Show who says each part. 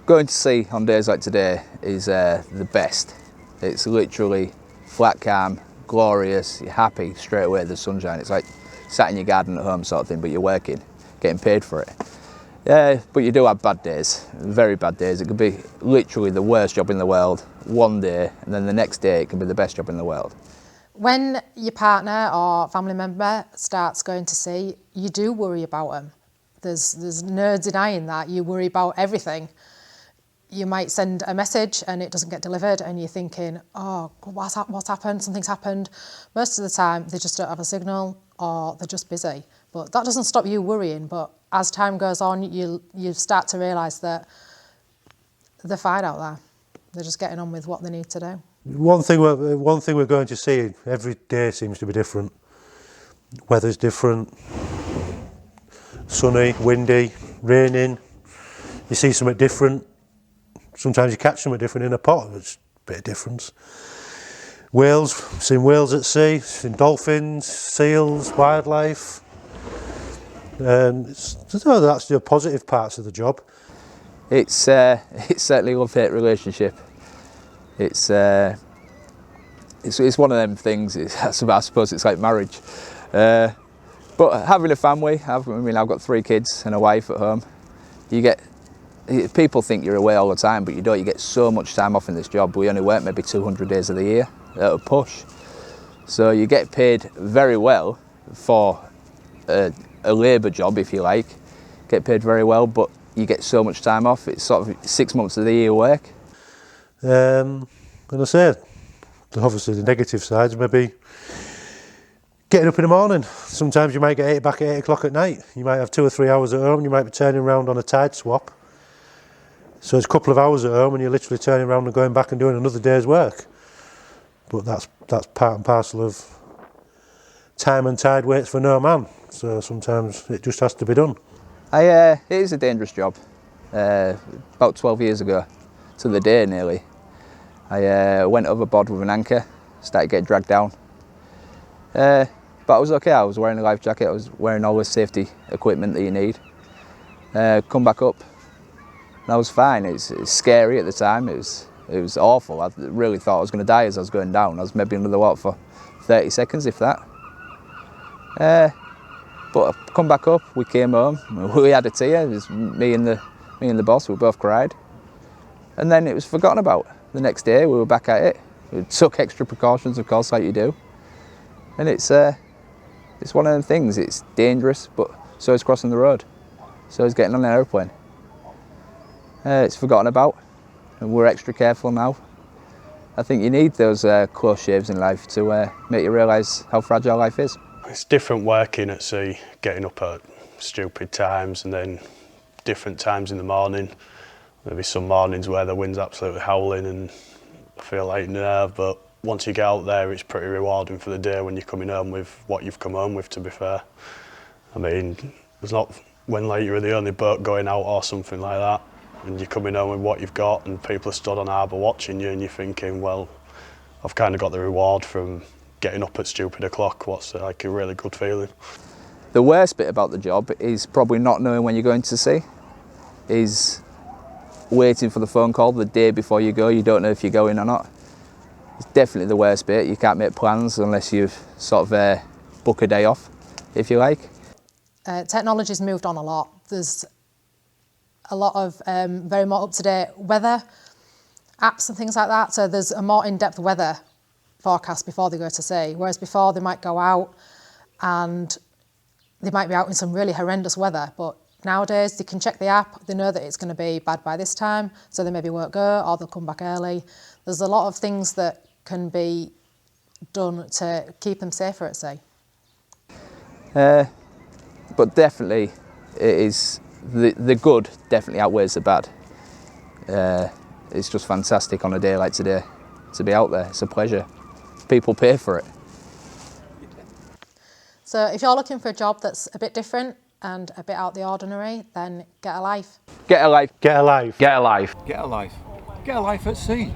Speaker 1: Going to sea on days like today is the best. It's literally flat calm, glorious, you're happy straight away, the sunshine. It's like sat in your garden at home sort of thing, but you're working, getting paid for it. Yeah, but you do have bad days, very bad days. It could be literally the worst job in the world one day, and then the next day it can be the best job in the world.
Speaker 2: When your partner or family member starts going to sea, you do worry about them. There's no denying that. You worry about everything. You might send a message and it doesn't get delivered and you're thinking, oh, what's happened? Something's happened. Most of the time they just don't have a signal or they're just busy. But that doesn't stop you worrying. But as time goes on, you start to realise that they're fine out there. They're just getting on with what they need to do.
Speaker 3: One thing we're going to see every day seems to be different. Weather's different. Sunny, windy, raining. You see something different. Sometimes you catch something different in a pot, there's a bit of difference. Whales, seen whales at sea, seen dolphins, seals, wildlife. That's the positive parts of the job.
Speaker 1: It's certainly a love-hate relationship. It's one of them things. I suppose it's like marriage. But having a family, I've got 3 kids and a wife at home. People think you're away all the time, but you don't. You get so much time off in this job. We only work maybe 200 days of the year at a push. So you get paid very well for a labour job, if you like. Get paid very well, but you get so much time off. It's sort of 6 months of the year work.
Speaker 3: And I say, obviously the negative sides, maybe getting up in the morning. Sometimes you might get back at 8 o'clock at night. You might have 2 or 3 hours at home. You might be turning around on a tide swap. So it's a couple of hours at home and you're literally turning around and going back and doing another day's work. But that's part and parcel of time, and tide waits for no man. So sometimes it just has to be done.
Speaker 1: It is a dangerous job. About 12 years ago, to the day nearly, I went overboard with an anchor, started getting dragged down. But I was okay. I was wearing a life jacket, I was wearing all the safety equipment that you need. Come back up, and I was fine. It was scary at the time. It was awful. I really thought I was going to die as I was going down. I was maybe under the water for 30 seconds, if that. But I come back up. We came home. We had a tea. It was me and the boss. We both cried, and then it was forgotten about. The next day we were back at it. We took extra precautions, of course, like you do. And it's one of them things. It's dangerous, but so is crossing the road. So is getting on an aeroplane. It's forgotten about, and we're extra careful now. I think you need those close shaves in life to make you realise how fragile life is.
Speaker 4: It's different working at sea, getting up at stupid times and then different times in the morning. There'll be some mornings where the wind's absolutely howling and I feel like nerve, but once you get out there it's pretty rewarding for the day when you're coming home with what you've come home with, to be fair. I mean, it's not when like you're the only boat going out or something like that and you're coming home with what you've got and people are stood on harbour watching you and you're thinking, well, I've kind of got the reward from getting up at stupid o'clock. What's like a really good feeling.
Speaker 1: The worst bit about the job is probably not knowing when you're going to sea, is waiting for the phone call the day before you go. You don't know if you're going or not. It's definitely the worst bit. You can't make plans unless you sort of book a day off, if you like.
Speaker 2: Technology's moved on a lot. There's a lot of very more up-to-date weather apps and things like that. So there's a more in-depth weather forecast before they go to sea. Whereas before they might go out and they might be out in some really horrendous weather. But nowadays they can check the app. They know that it's going to be bad by this time, so they maybe won't go or they'll come back early. There's a lot of things that can be done to keep them safer at sea.
Speaker 1: But definitely it is the good definitely outweighs the bad. It's just fantastic on a day like today to be out there. It's a pleasure. People pay for it.
Speaker 2: So if you're looking for a job that's a bit different and a bit out the ordinary, then get a life.
Speaker 1: Get a life.
Speaker 3: Get a life.
Speaker 1: Get a life.
Speaker 5: Get a life. Get a life at sea.